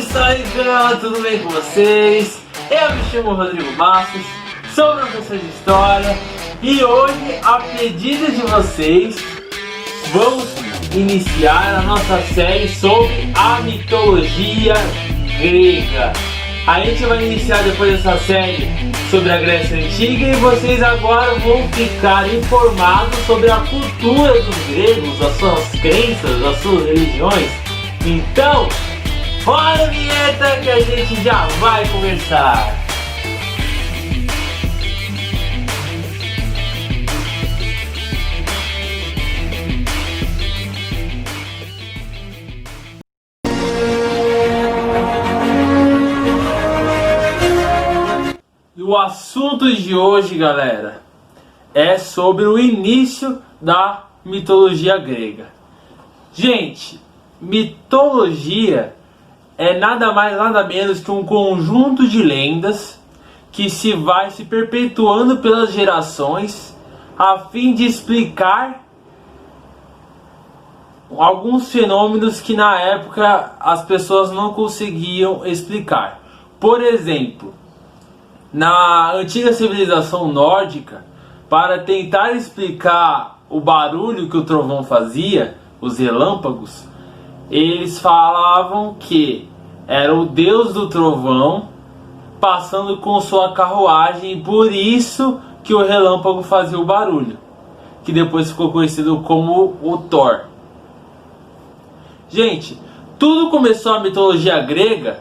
pessoal, então, tudo bem com vocês? Eu me chamo Rodrigo Bastos, sou professor de História e hoje, a pedido de vocês, vamos iniciar a nossa série sobre a mitologia grega. A gente vai iniciar depois dessa série sobre a Grécia Antiga e vocês agora vão ficar informados sobre a cultura dos gregos, as suas crenças, as suas religiões. Então, roda a vinheta que a gente já vai conversar. O assunto de hoje, galera, é sobre o início da mitologia grega. Gente, mitologia é nada mais nada menos que um conjunto de lendas que se vai se perpetuando pelas gerações a fim de explicar alguns fenômenos que na época as pessoas não conseguiam explicar. Por exemplo, na antiga civilização nórdica, para tentar explicar o barulho que o trovão fazia, os relâmpagos, eles falavam que era o deus do trovão passando com sua carruagem, por isso que o relâmpago fazia o barulho, que depois ficou conhecido como o Thor. Gente, tudo começou a mitologia grega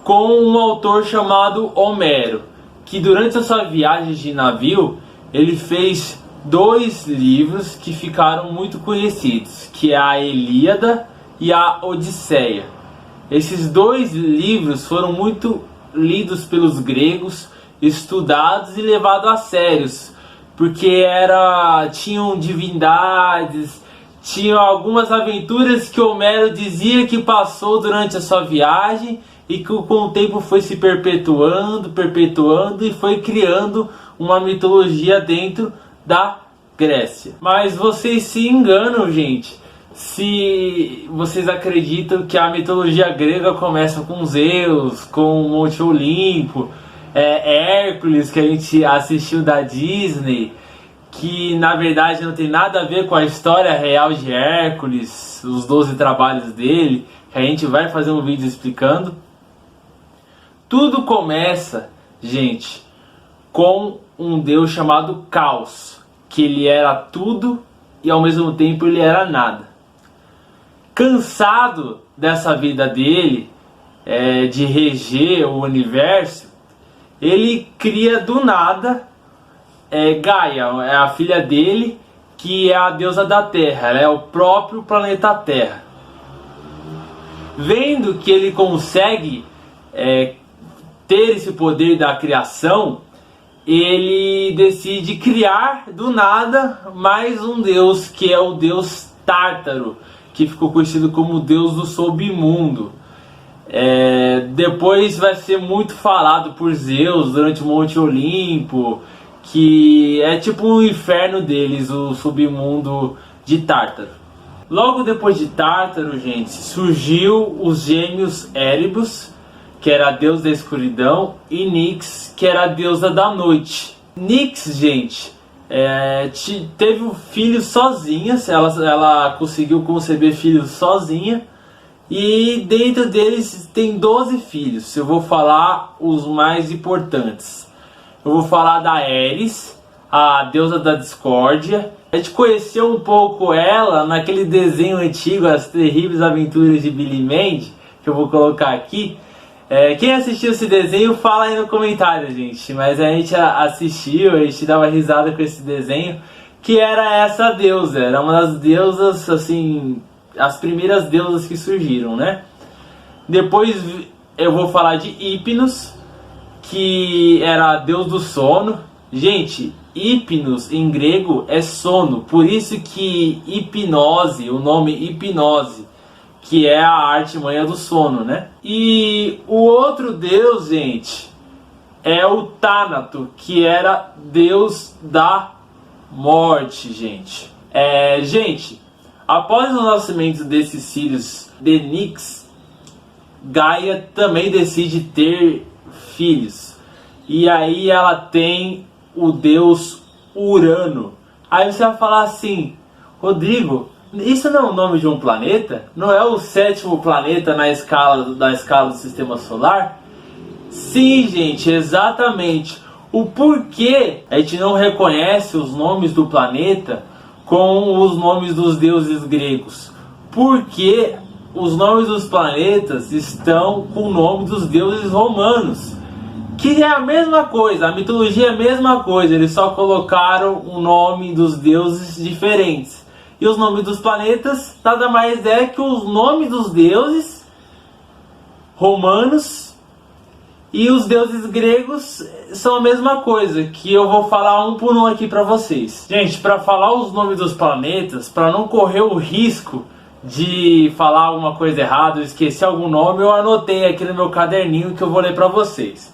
com um autor chamado Homero, que durante a sua viagem de navio, ele fez dois livros que ficaram muito conhecidos, que é a Ilíada e a Odisseia. Esses dois livros foram muito lidos pelos gregos, estudados e levados a sérios, porque tinham divindades, tinham algumas aventuras que Homero dizia que passou durante a sua viagem e que com o tempo foi se perpetuando e foi criando uma mitologia dentro da Grécia. Mas vocês se enganam, gente, se vocês acreditam que a mitologia grega começa com Zeus, com o Monte Olimpo, Hércules, que a gente assistiu da Disney, que na verdade não tem nada a ver com a história real de Hércules, os 12 trabalhos dele, que a gente vai fazer um vídeo explicando. Tudo começa, gente, com um deus chamado Caos, que ele era tudo e ao mesmo tempo ele era nada. Cansado dessa vida dele, de reger o universo, ele cria do nada Gaia, é a filha dele, que é a deusa da Terra, ela é o próprio planeta Terra. Vendo que ele consegue ter esse poder da criação, ele decide criar do nada mais um deus, que é o deus Tártaro, que ficou conhecido como o deus do submundo. Depois vai ser muito falado por Zeus durante o Monte Olimpo, que é tipo um inferno deles, o submundo de Tártaro. Logo depois de Tártaro, gente, surgiu os gêmeos Erebus, que era a deusa da escuridão, e Nix, que era a deusa da noite. Nix, gente, teve um filho sozinha, ela conseguiu conceber filhos sozinha, e dentro deles tem 12 filhos. Eu vou falar os mais importantes. Eu vou falar da Eris, a deusa da discórdia. A gente conheceu um pouco ela naquele desenho antigo, As Terríveis Aventuras de Billy Mandy, que eu vou colocar aqui. Quem assistiu esse desenho, fala aí no comentário, gente. Mas a gente assistiu, a gente dava risada com esse desenho, que era essa deusa. Era uma das deusas, assim, as primeiras deusas que surgiram, né? Depois eu vou falar de Hipnos, que era deus do sono. Gente, Hipnos em grego é sono, por isso que hipnose, o nome hipnose, que é a arte manha do sono, né? E o outro deus, gente, é o Tánato, que era deus da morte, gente. Gente, após o nascimento desses filhos de Nix, Gaia também decide ter filhos. E aí ela tem o deus Urano. Aí você vai falar assim: Rodrigo, isso não é o nome de um planeta? Não é o 7º planeta na escala do sistema solar? Sim, gente, exatamente. O porquê a gente não reconhece os nomes do planeta com os nomes dos deuses gregos? Porque os nomes dos planetas estão com o nome dos deuses romanos, que é a mesma coisa, a mitologia é a mesma coisa, eles só colocaram o nome dos deuses diferentes. E os nomes dos planetas nada mais é que os nomes dos deuses romanos, e os deuses gregos são a mesma coisa, que eu vou falar um por um aqui para vocês. Gente, para falar os nomes dos planetas, para não correr o risco de falar alguma coisa errada, ou esquecer algum nome, eu anotei aqui no meu caderninho que eu vou ler para vocês.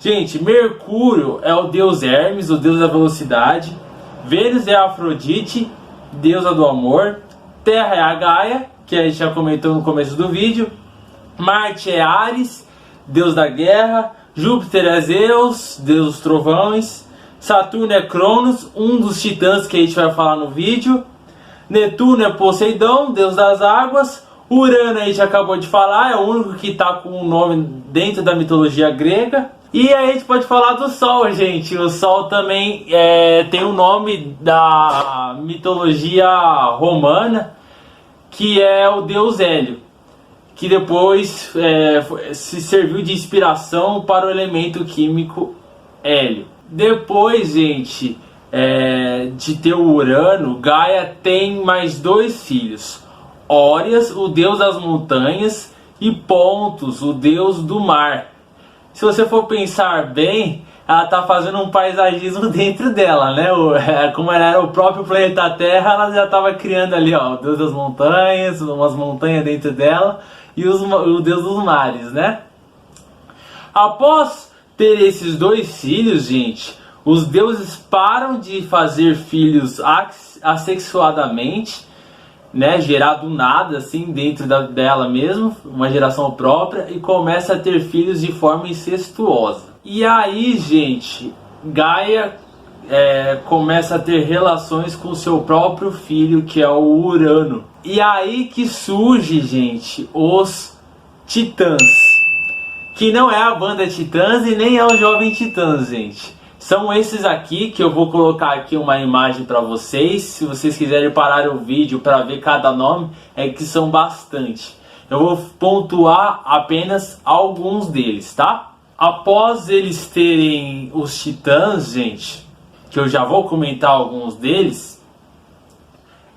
Gente, Mercúrio é o deus Hermes, o deus da velocidade. Vênus é a Afrodite, deusa do amor. Terra é a Gaia, que a gente já comentou no começo do vídeo. Marte é Ares, deus da guerra. Júpiter é Zeus, deus dos trovões. Saturno é Cronos, um dos titãs que a gente vai falar no vídeo. Netuno é Poseidon, deus das águas. Urano a gente acabou de falar, é o único que está com o nome dentro da mitologia grega. E aí a gente pode falar do Sol, gente. O Sol também tem o nome da mitologia romana, que é o deus Hélio, que depois se serviu de inspiração para o elemento químico hélio. Depois, gente, de ter o Urano, Gaia tem mais 2 filhos: Órias, o deus das montanhas, e Pontos, o deus do mar. Se você for pensar bem, ela está fazendo um paisagismo dentro dela, né? Como ela era o próprio planeta Terra, ela já estava criando ali, ó, o deus das montanhas, umas montanhas dentro dela, e o deus dos mares, né? Após ter esses 2 filhos, gente, os deuses param de fazer filhos assexuadamente, né, gerar do nada, assim, dentro dela mesmo, uma geração própria, e começa a ter filhos de forma incestuosa. E aí, gente, Gaia começa a ter relações com seu próprio filho, que é o Urano. E aí que surge, gente, os Titãs, que não é a banda Titãs e nem é o Jovem Titãs, gente. São esses aqui, que eu vou colocar aqui uma imagem para vocês. Se vocês quiserem parar o vídeo para ver cada nome, é que são bastante. Eu vou pontuar apenas alguns deles, tá? Após eles terem os Titãs, gente, que eu já vou comentar alguns deles,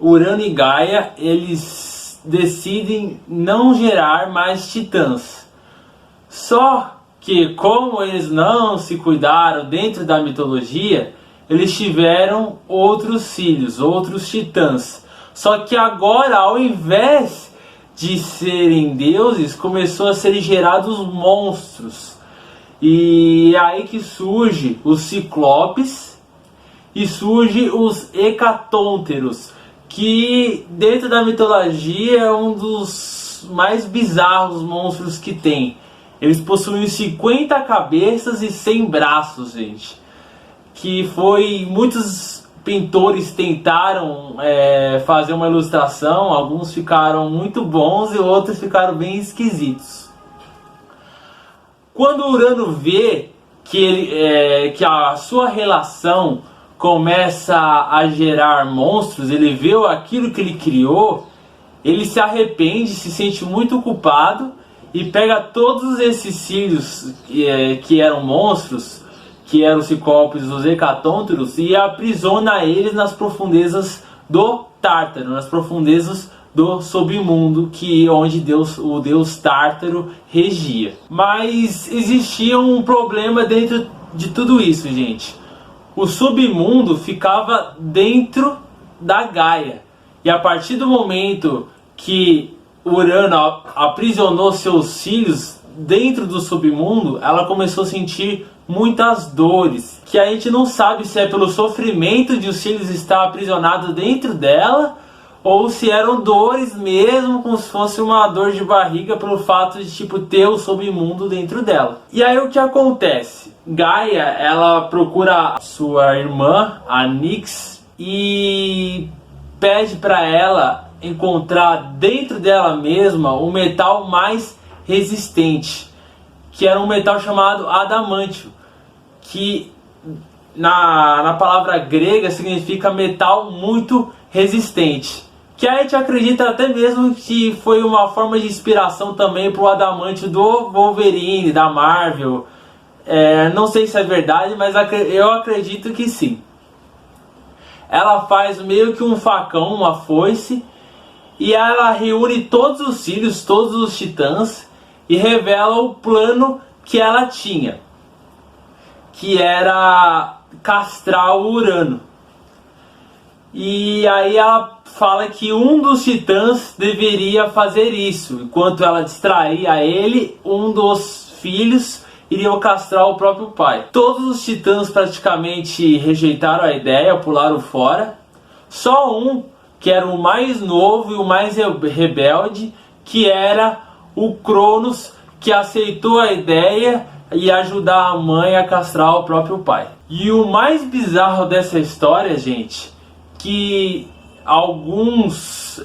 Urano e Gaia, eles decidem não gerar mais Titãs. Só que, como eles não se cuidaram dentro da mitologia, eles tiveram outros filhos, outros titãs. Só que agora, ao invés de serem deuses, começou a serem gerados monstros. E aí que surge os Ciclopes e surge os Hecatônteros, que dentro da mitologia é um dos mais bizarros monstros que tem. Eles possuem 50 cabeças e 100 braços, gente. Que foi... Muitos pintores tentaram fazer uma ilustração. Alguns ficaram muito bons e outros ficaram bem esquisitos. Quando Urano vê que a sua relação começa a gerar monstros, ele vê aquilo que ele criou, ele se arrepende, se sente muito culpado, e pega todos esses filhos que eram monstros, que eram os Ciclopes, os Hecatônteros, e aprisiona eles nas profundezas do Tártaro, nas profundezas do submundo, onde o deus Tártaro regia. Mas existia um problema dentro de tudo isso, gente. O submundo ficava dentro da Gaia, e a partir do momento que Urano aprisionou seus filhos dentro do submundo, ela começou a sentir muitas dores, que a gente não sabe se é pelo sofrimento de os filhos estar aprisionados dentro dela, ou se eram dores mesmo, como se fosse uma dor de barriga pelo fato de tipo ter o submundo dentro dela. E aí o que acontece? Gaia, ela procura sua irmã, a Nyx, e pede para ela encontrar dentro dela mesma o metal mais resistente, que era um metal chamado adamantio, que na palavra grega significa metal muito resistente, que a gente acredita até mesmo que foi uma forma de inspiração também para o adamantio do Wolverine, da Marvel. Não sei se é verdade, mas eu acredito que sim. Ela faz meio que um facão, uma foice, e ela reúne todos os filhos, todos os titãs, e revela o plano que ela tinha, que era castrar o Urano. E aí ela fala que um dos titãs deveria fazer isso. Enquanto ela distraía ele, um dos filhos iria castrar o próprio pai. Todos os titãs praticamente rejeitaram a ideia, pularam fora. Só um, que era o mais novo e o mais rebelde, que era o Cronos, que aceitou a ideia e ajudar a mãe a castrar o próprio pai. E o mais bizarro dessa história, gente, que alguns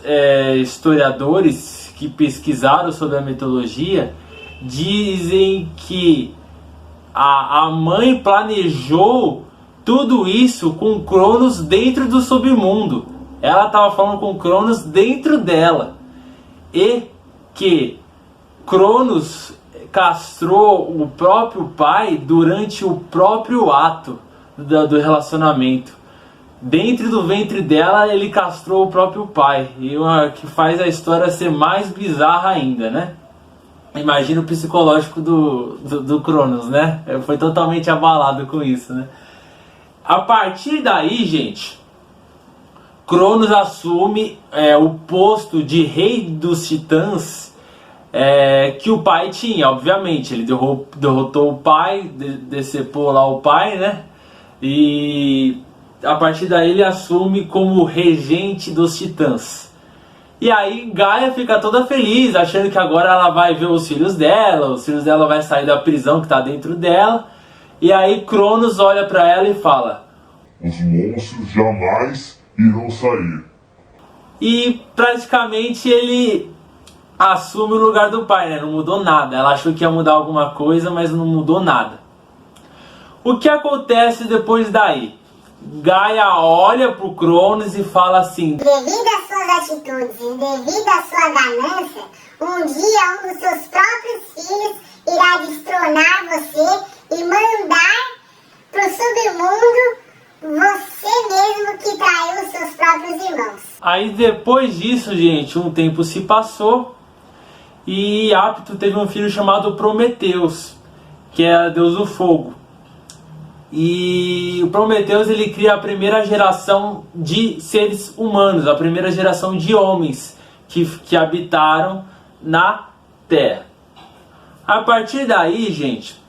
historiadores que pesquisaram sobre a mitologia dizem que a mãe planejou tudo isso com Cronos dentro do submundo. Ela estava falando com Cronos dentro dela. E que Cronos castrou o próprio pai durante o próprio ato do relacionamento. Dentro do ventre dela ele castrou o próprio pai. E que faz a história ser mais bizarra ainda, né? Imagina o psicológico do Cronos, né? Foi totalmente abalado com isso, né? A partir daí, gente, Cronos assume o posto de rei dos titãs que o pai tinha, obviamente. Ele derrotou o pai, decepou lá o pai, né? E a partir daí ele assume como regente dos titãs. E aí Gaia fica toda feliz, achando que agora ela vai ver os filhos dela vai sair da prisão que está dentro dela. E aí Cronos olha para ela e fala: os monstros jamais irão sair. E praticamente ele assume o lugar do pai, né? Não mudou nada. Ela achou que ia mudar alguma coisa, mas não mudou nada. O que acontece depois daí? Gaia olha pro Cronos e fala assim: devido às suas atitudes e devido à sua ganância, um dia um dos seus próprios filhos irá destronar você e mandar pro submundo você mesmo que traiu os seus próprios irmãos. Aí depois disso, gente, um tempo se passou e Apto teve um filho chamado Prometeus, que é Deus do fogo. E o Prometeus, ele cria a primeira geração de seres humanos, a primeira geração de homens que habitaram na Terra. A partir daí, gente,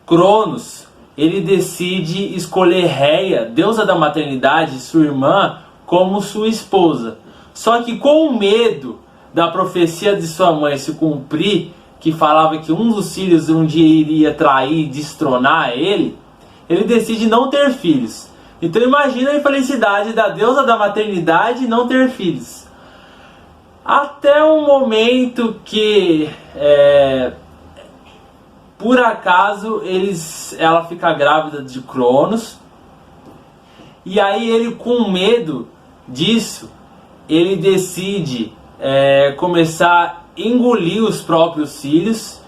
Cronos, ele decide escolher Rhea, deusa da maternidade, sua irmã, como sua esposa. Só que com medo da profecia de sua mãe se cumprir, que falava que um dos filhos um dia iria trair e destronar ele decide não ter filhos. Então imagina a infelicidade da deusa da maternidade não ter filhos. Até um momento que, por acaso, ela fica grávida de Cronos. E aí ele, com medo disso, ele decide começar a engolir os próprios filhos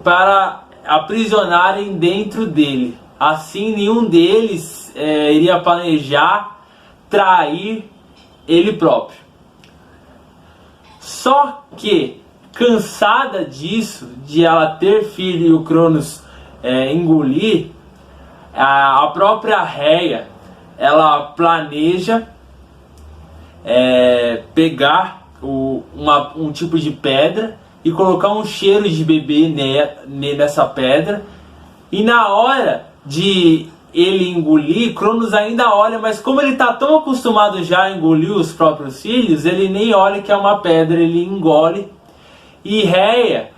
para aprisionarem dentro dele. Assim, nenhum deles iria planejar trair ele próprio. Só que, cansada disso, de ela ter filho e o Cronos engolir, a própria Rhea, ela planeja pegar um tipo de pedra e colocar um cheiro de bebê nessa pedra, e na hora de ele engolir, Cronos ainda olha, mas como ele está tão acostumado já a engolir os próprios filhos, ele nem olha que é uma pedra, ele engole. E Rhea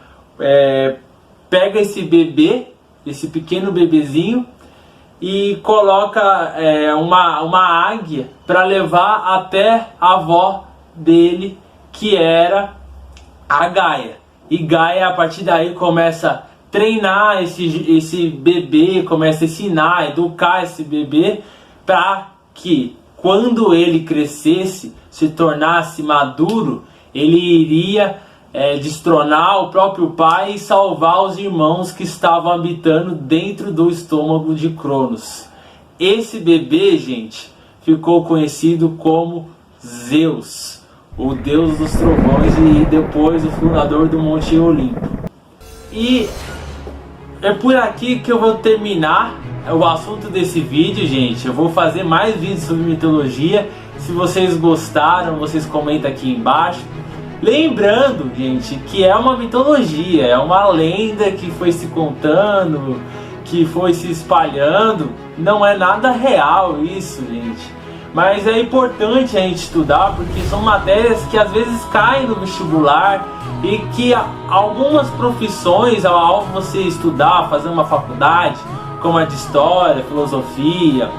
pega esse bebê, esse pequeno bebezinho, e coloca uma águia para levar até a avó dele, que era a Gaia. E Gaia, a partir daí, começa a treinar esse bebê, começa a ensinar, educar esse bebê, para que quando ele crescesse, se tornasse maduro, ele iria destronar o próprio pai e salvar os irmãos que estavam habitando dentro do estômago de Cronos. Esse bebê, gente, ficou conhecido como Zeus, o deus dos trovões e depois o fundador do Monte Olimpo. E é por aqui que eu vou terminar o assunto desse vídeo, gente. Eu vou fazer mais vídeos sobre mitologia. Se vocês gostaram, vocês comentam aqui embaixo. Lembrando, gente, que é uma mitologia, é uma lenda que foi se contando, que foi se espalhando. Não é nada real isso, gente. Mas é importante a gente estudar, porque são matérias que às vezes caem no vestibular e que algumas profissões, ao você estudar, fazer uma faculdade, como a de História, Filosofia,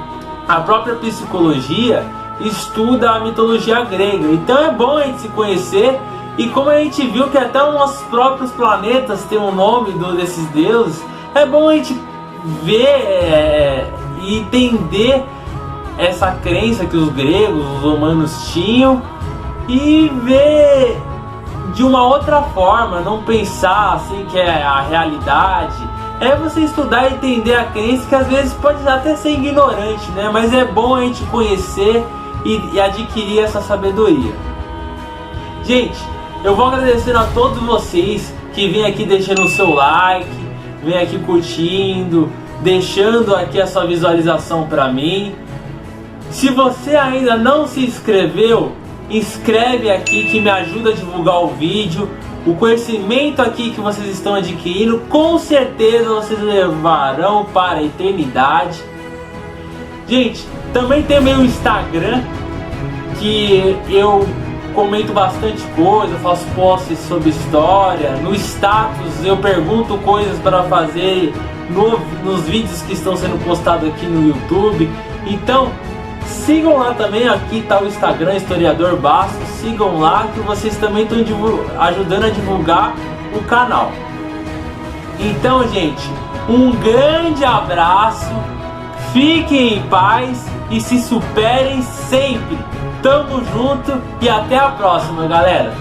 a própria Psicologia, estuda a mitologia grega. Então é bom a gente se conhecer, e como a gente viu que até os nossos próprios planetas têm o nome desses deuses, é bom a gente ver e entender essa crença que os gregos, os romanos tinham, e ver de uma outra forma, não pensar assim que é a realidade. É você estudar e entender a crença, que às vezes pode até ser ignorante, né? Mas é bom a gente conhecer e adquirir essa sabedoria. Gente, eu vou agradecendo a todos vocês que vêm aqui deixando o seu like, vêm aqui curtindo, deixando aqui a sua visualização para mim. Se você ainda não se inscreveu, inscreve aqui que me ajuda a divulgar o vídeo. O conhecimento aqui que vocês estão adquirindo, com certeza vocês levarão para a eternidade. Gente, também tem meu Instagram, que eu comento bastante coisa, faço posts sobre história. No status eu pergunto coisas para fazer nos vídeos que estão sendo postados aqui no YouTube. Então sigam lá também, aqui está o Instagram, Historiador Bastos. Sigam lá que vocês também estão ajudando a divulgar o canal. Então, gente, um grande abraço, fiquem em paz e se superem sempre. Tamo junto e até a próxima, galera.